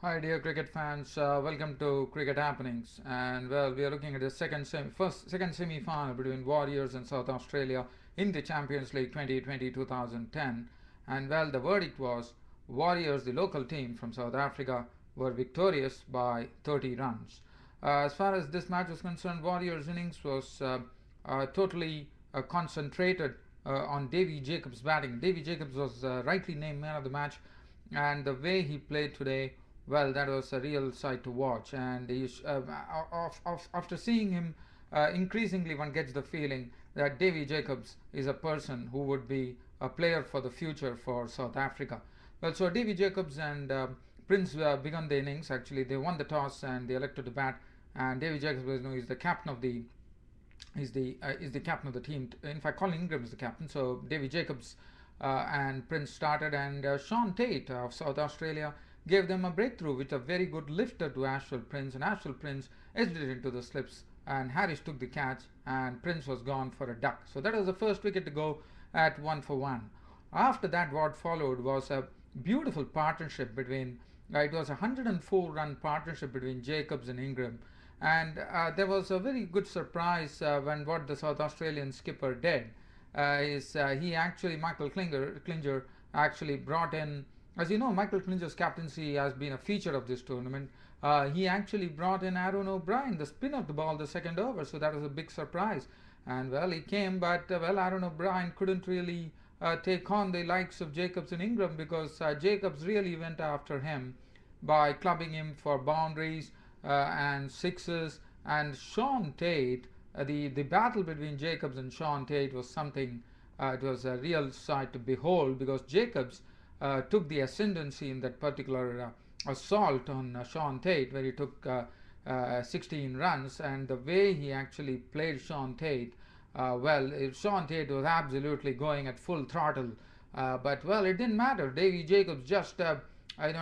Hi, dear cricket fans. Welcome to Cricket Happenings. And well, we are looking at the second semi-final between Warriors and South Australia in the Champions League 2020-2010. And well, the verdict was Warriors, the local team from South Africa, were victorious by 30 runs. As far as this match was concerned, Warriors' innings was totally concentrated on Davy Jacobs' batting. Davy Jacobs was rightly named man of the match, and the way he played today, well, that was a real sight to watch. And after seeing him, increasingly one gets the feeling that Davy Jacobs is a person who would be a player for the future for South Africa. Well, so Davy Jacobs and Prince began the innings. Actually, they won the toss and they elected to bat. And Davy Jacobs, is the captain of the captain of the team. In fact, Colin Ingram is the captain. So Davy Jacobs and Prince started, and Sean Tate of South Australia gave them a breakthrough with a very good lifter to Ashwell Prince, and Ashwell Prince edged it into the slips, and Harris took the catch, and Prince was gone for a duck. So that was the first wicket to go at 1 for 1. After that, what followed was a beautiful partnership between. It was a 104-run partnership between Jacobs and Ingram, and there was a very good surprise when what the South Australian skipper did is he actually Klinger actually brought in. As you know, Michael Klinger's captaincy has been a feature of this tournament. He actually brought in Aaron O'Brien, the spin of the ball, the second over, so that was a big surprise. And well, he came, but well, Aaron O'Brien couldn't really take on the likes of Jacobs and Ingram, because Jacobs really went after him by clubbing him for boundaries and sixes. And Sean Tate, the battle between Jacobs and Sean Tate was something. It was a real sight to behold, because Jacobs took the ascendancy in that particular assault on Sean Tate, where he took 16 runs, and the way he actually played Sean Tate, Sean Tate was absolutely going at full throttle, but well, it didn't matter. Davy Jacobs just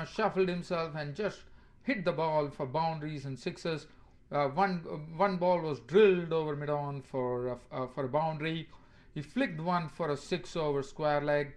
shuffled himself and just hit the ball for boundaries and sixes. One ball was drilled over mid-on for a boundary. He flicked one for a six over square leg,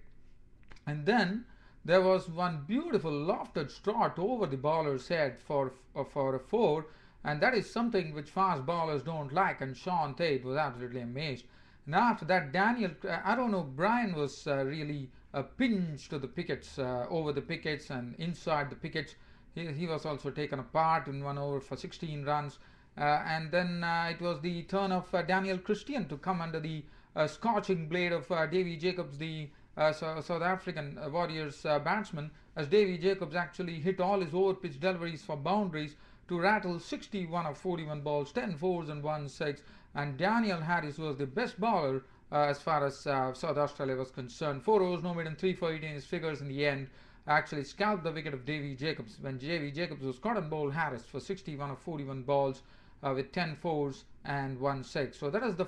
and then there was one beautiful lofted shot over the bowler's head for a four, and that is something which fast bowlers don't like, and Sean Tate was absolutely amazed. And after that, Aaron O'Brien was really pinched to the pickets, over the pickets and inside the pickets. He was also taken apart in 1 over for 16 runs. And then it was the turn of Daniel Christian to come under the scorching blade of Davy Jacobs, the South African Warriors batsman, as Davy Jacobs actually hit all his over-pitch deliveries for boundaries to rattle 61 of 41 balls, 10 fours and 1 6. And Daniel Harris was the best bowler as far as South Australia was concerned. 4 overs, no more than 3 for 18. His figures in the end actually scalped the wicket of Davy Jacobs when Davy Jacobs was caught and bowled Harris for 61 of 41 balls with 10 fours and 1 6. So that is the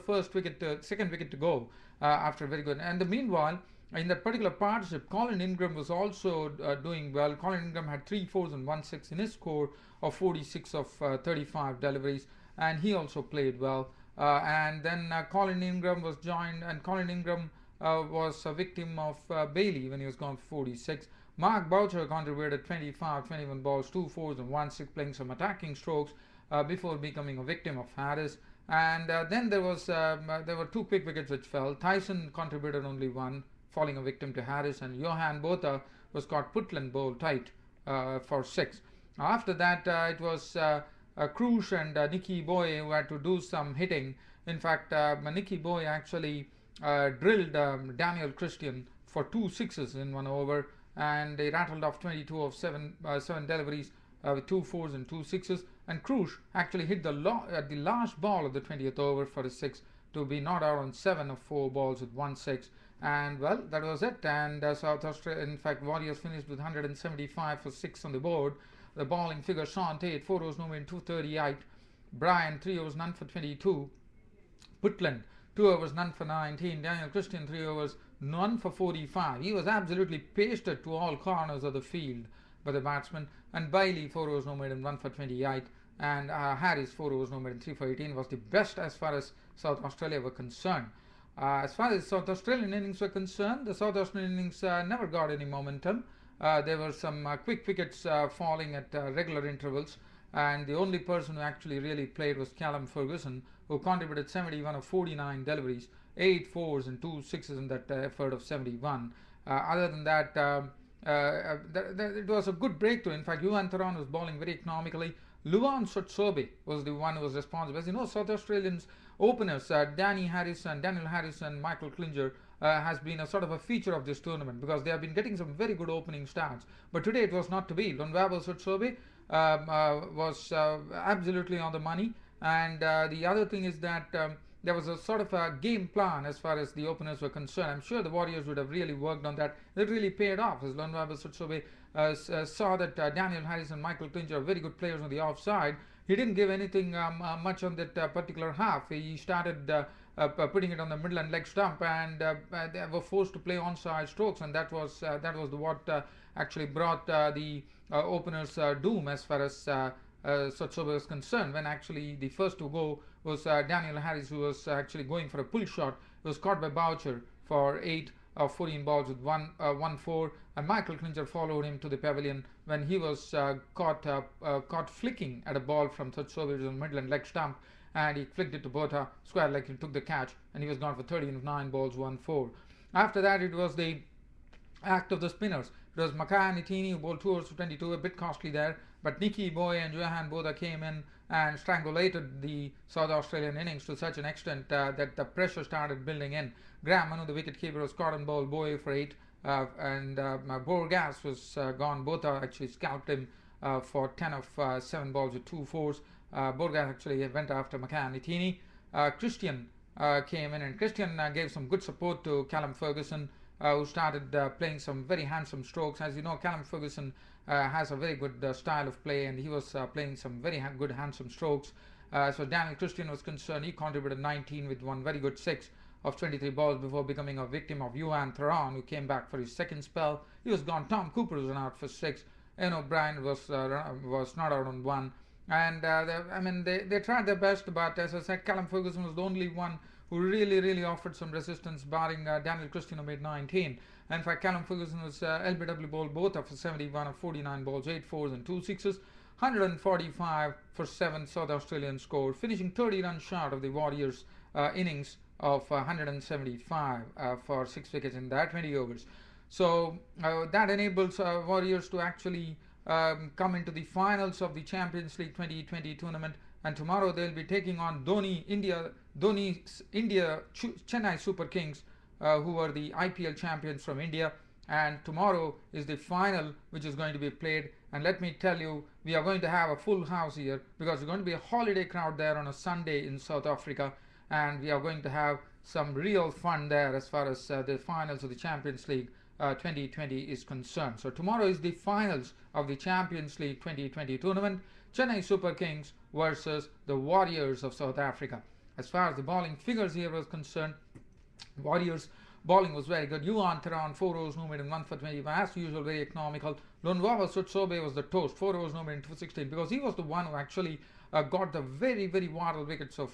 second wicket to go after very good. And meanwhile, in that particular partnership, Colin Ingram was also doing well. Colin Ingram had 3 fours and 1 6 in his score of 46 of 35 deliveries, and he also played well. And then Colin Ingram was joined, and Colin Ingram was a victim of Bailey when he was gone for 46. Mark Boucher contributed 25, 21 balls, 2 fours and 1 6, playing some attacking strokes before becoming a victim of Harris. And then there were 2 quick wickets which fell. Tyson contributed only 1, falling a victim to Harris, and Johan Botha was caught Putland bowled tight for 6. After that, it was Krush and Nicky Boy who had to do some hitting. In fact, Nicky Boy actually drilled Daniel Christian for 2 sixes in 1 over, and they rattled off 22 of 7 deliveries with 2 fours and 2 sixes. And Krush actually hit the last ball of the 20th over for a 6 to be not out on 7 of 4 balls with 1 6. And well, that was it. And South Australia, in fact, Warriors finished with 175 for 6 on the board. The bowling figure: Sean Tate 4 overs, no more than 238. Brian 3 overs, none for 22. Putland 2 overs, none for 19. Daniel Christian 3 overs, none for 45. He was absolutely pasted to all corners of the field by the batsman. And Bailey 4 overs, no more than 1 for 28. And Harris 4 overs, no more than 3 for 18 was the best as far as South Australia were concerned. As far as South Australian innings were concerned, the South Australian innings never got any momentum. There were some quick wickets falling at regular intervals, and the only person who actually really played was Callum Ferguson, who contributed 71 of 49 deliveries, 8 fours and 2 sixes in that effort of 71. Other than that, it was a good breakthrough. In fact, Yuan Theron was bowling very economically. Luan Sotsobe was the one who was responsible. As you know, South Australians openers, Daniel Harrison, Michael Klinger, has been a sort of a feature of this tournament because they have been getting some very good opening starts. But today it was not to be. Lonwabo Sotsobe was absolutely on the money. And the other thing is that there was a sort of a game plan as far as the openers were concerned. I'm sure the Warriors would have really worked on that. It really paid off as Lonwabo Sotsobe saw that Daniel Harris and Michael Klinger are very good players on the offside. He didn't give anything much on that particular half. He started putting it on the middle and leg stump, and they were forced to play onside strokes, and that was what actually brought the openers doom as far as Sotsobe was concerned. When actually the first to go was Daniel Harris, who was actually going for a pull shot. It was caught by Boucher for 8 of 14 balls with 1-4, and Michael Klinger followed him to the pavilion when he was caught flicking at a ball from Sotsobe on middle and leg stump, and he flicked it to Botha square leg. He took the catch, and he was gone for 13 of 9 balls, 1-4. After that, it was the act of the spinners. It was Mackay Nitini who bowled 2 overs for 22, a bit costly there, but Nicky Boy and Johan Botha came in and strangulated the South Australian innings to such an extent that the pressure started building in. Graham Manu, the wicket-keeper, was caught on ball, Boy for 8, and Borgas was gone. Botha actually scalped him for 10 of 7 balls with 2 fours. Borgas actually went after Mackay Nitini. Christian came in, and Christian gave some good support to Callum Ferguson, who started playing some very handsome strokes. As you know, Callum Ferguson has a very good style of play, and he was playing some very good handsome strokes. So Daniel Christian was concerned. He contributed 19 with one very good 6 of 23 balls before becoming a victim of Yuan Theron, who came back for his second spell. He was gone. Tom Cooper was out for 6. Ian O'Brien was not out on 1. And they tried their best, but as I said, Callum Ferguson was the only one who really offered some resistance, barring Daniel Christian, who made 19. In fact, Callum Ferguson was LBW bowled both for 71 of 49 balls, 8 fours and 2 sixes, 145 for 7 South Australian score, finishing 30 runs short of the Warriors' innings of 175 for 6 wickets in that 20 overs. So that enables Warriors to actually come into the finals of the Champions League 2020 tournament, and tomorrow they'll be taking on Dhoni's India Chennai Super Kings, who are the IPL champions from India. And tomorrow is the final, which is going to be played. And let me tell you, we are going to have a full house here because there's going to be a holiday crowd there on a Sunday in South Africa, and we are going to have some real fun there as far as the finals of the Champions League 2020 is concerned. So tomorrow is the finals of the Champions League 2020 tournament, Chennai Super Kings versus the Warriors of South Africa. As far as the bowling figures here was concerned, Warriors bowling was very good. Yuan Theron 4 overs, no made in 1 for 25, as usual, very economical. Lonwabo Sotsobe was the toast, 4 overs, no made in 2 for 16, because he was the one who actually got the very vital wickets of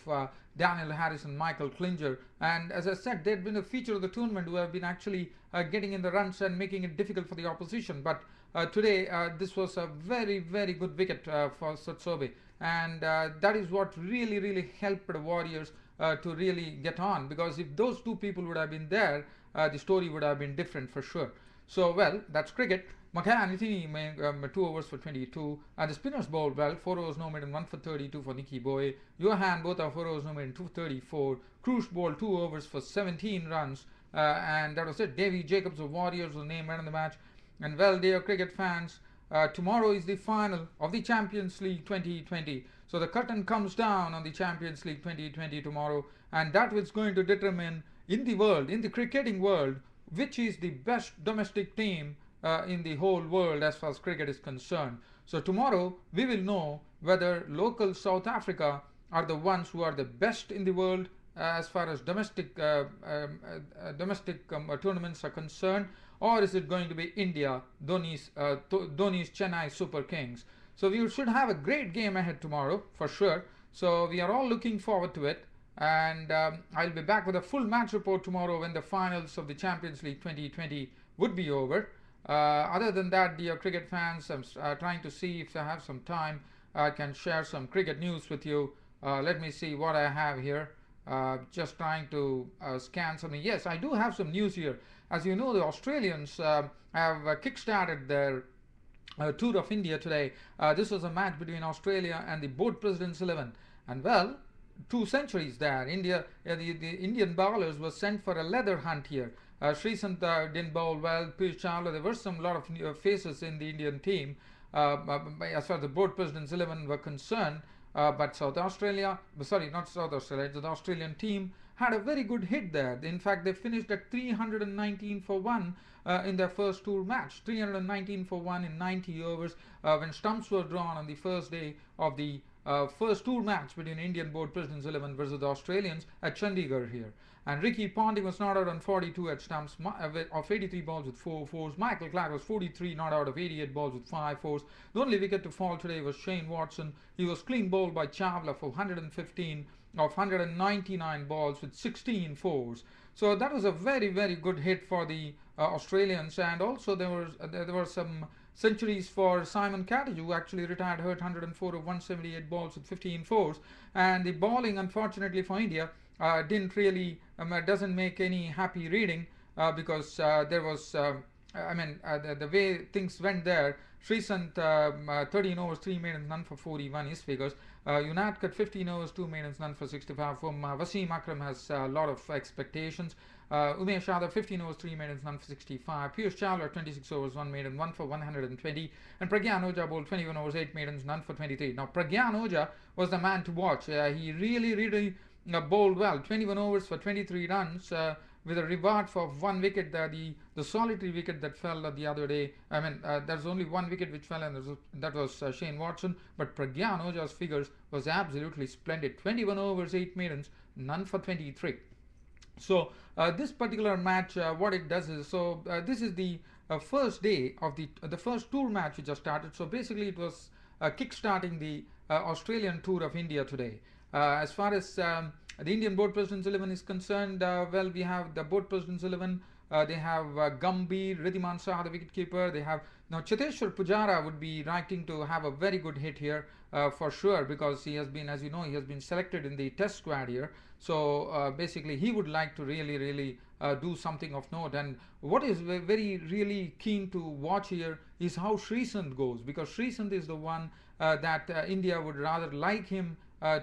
Daniel Harris and Michael Klinger. And as I said, they had been a feature of the tournament, who have been actually getting in the runs and making it difficult for the opposition. But today, this was a very good wicket for Sotsobe, and that is what really helped the Warriors to really get on, because if those two people would have been there, the story would have been different for sure. So, well, that's cricket. Mackay Nitini made 2 overs for 22, and the spinners bowled well. 4 overs, no made in 1 for 32 for Nicky Boy. Johan Botha 4 overs, no made in 2 for 34. Cruz bowled 2 overs for 17 runs, and that was it. Davy Jacobs of Warriors was named man of the match. And well, dear cricket fans, tomorrow is the final of the Champions League 2020. So the curtain comes down on the Champions League 2020 tomorrow, and that is going to determine in the world, in the cricketing world, which is the best domestic team in the whole world as far as cricket is concerned. So tomorrow we will know whether local South Africa are the ones who are the best in the world as far as domestic tournaments are concerned, or is it going to be India, Dhoni's Chennai Super Kings. So we should have a great game ahead tomorrow for sure. So we are all looking forward to it, and I'll be back with a full match report tomorrow when the finals of the Champions League 2020 would be over. Other than that, dear cricket fans, I'm trying to see if I have some time. I can share some cricket news with you. Let me see what I have here. Just trying to scan something. Yes, I do have some news here. As you know, the Australians have kick-started their tour of India today. This was a match between Australia and the board President's 11. And well, two centuries there. The Indian bowlers were sent for a leather hunt here. Sreesanth didn't bowl well. Piyush Chawla, there were some lot of faces in the Indian team as far as the board President's 11 were concerned. But South Australia, sorry, not South Australia, the Australian team had a very good hit there. In fact, they finished at 319 for 1 in their first tour match. 319 for 1 in 90 overs when stumps were drawn on the first day of the first tour match between Indian board President's 11 versus the Australians at Chandigarh here. And Ricky Ponting was not out on 42 at stumps of 83 balls with 4 fours. Michael Clarke was 43 not out of 88 balls with 5 fours. The only wicket to fall today was Shane Watson. He was clean bowled by Chawla for 115 of 199 balls with 16 fours. So that was a very, very good hit for the Australians. And also there were some centuries for Simon Cattage, who actually retired hurt, 104 of 178 balls with 15 fours. And the bowling, unfortunately for India, didn't really doesn't make any happy reading because there was the way things went there. Sreesanth 13 overs, 3 maidens, none for 41 his figures. Unadkat 15 overs, 2 maidens, none for 65. From Wasim Akram has a lot of expectations. Umesh Yadav 15 overs, 3 maidens, none for 65. Piyush Chawla 26 overs, 1 maiden, 1 for 120. And Pragyan Oja bowled 21 overs, 8 maidens, none for 23. Now Pragyan Oja was the man to watch. He really bowled well. 21 overs for 23 runs with a reward for 1 wicket. The solitary wicket that fell the other day. There's only 1 wicket which fell, and that was Shane Watson. But Pragyan Oja's figures was absolutely splendid. 21 overs, 8 maidens, none for 23. So this particular match, what it does is, this is the first day of the first tour match which just started. So basically, it was kick-starting the Australian tour of India today. As far as the Indian board President's 11 is concerned, well, we have the board President's 11. They have Gambhir, Ridhiman Shah, the wicketkeeper. They have now Cheteshwar Pujara would be writing to have a very good hit here for sure, because he has been, as you know, he has been selected in the Test squad here. So basically, he would like to really do something of note. And what is really keen to watch here is how Sreesanth goes, because Sreesanth is the one that India would rather like him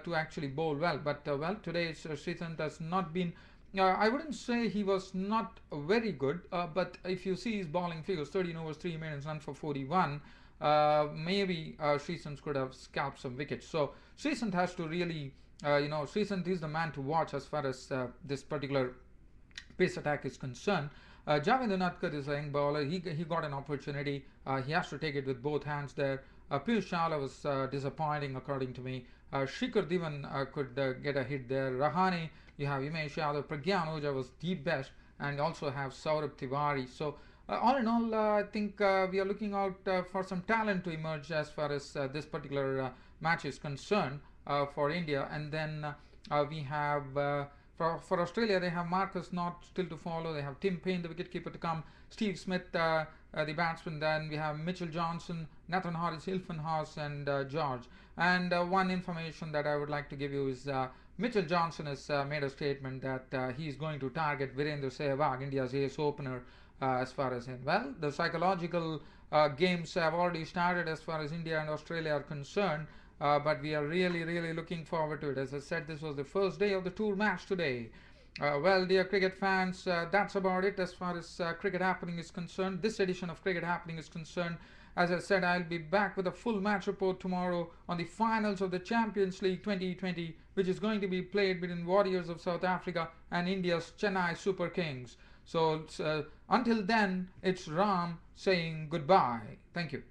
to actually bowl well. But well, today Sreesanth has not been. I wouldn't say he was not very good, but if you see his bowling figures, 13 overs, 3 maidens, none for 41. Maybe Sreesanth could have scalped some wickets. So Sreesanth has to really, Sreesanth is the man to watch as far as this particular pace attack is concerned. Javed Unadkat is a young bowler. He got an opportunity. He has to take it with both hands there. Piyush Chawla was disappointing according to me. Shikhar Dhawan could get a hit there. Rahane, you have Umesh Yadav. Pragyan Oja was the best, and also have Saurabh Tiwari. So all in all, I think we are looking out for some talent to emerge as far as this particular match is concerned for India. And then we have for Australia, they have Marcus Knott still to follow. They have Tim Paine, the wicketkeeper, to come. Steve Smith, the batsman. Then we have Mitchell Johnson, Nathan Harris, Ilfan Haas, and George. And one information that I would like to give you is Mitchell Johnson has made a statement that he is going to target Virendra Sehwag, India's ace opener, as far as him. Well, the psychological games have already started as far as India and Australia are concerned. But we are really looking forward to it. As I said, this was the first day of the tour match today. Well, dear cricket fans, that's about it as far as Cricket Happening is concerned. This edition of Cricket Happening is concerned. As I said, I'll be back with a full match report tomorrow on the finals of the Champions League 2020, which is going to be played between Warriors of South Africa and India's Chennai Super Kings. So until then, it's Ram saying goodbye. Thank you.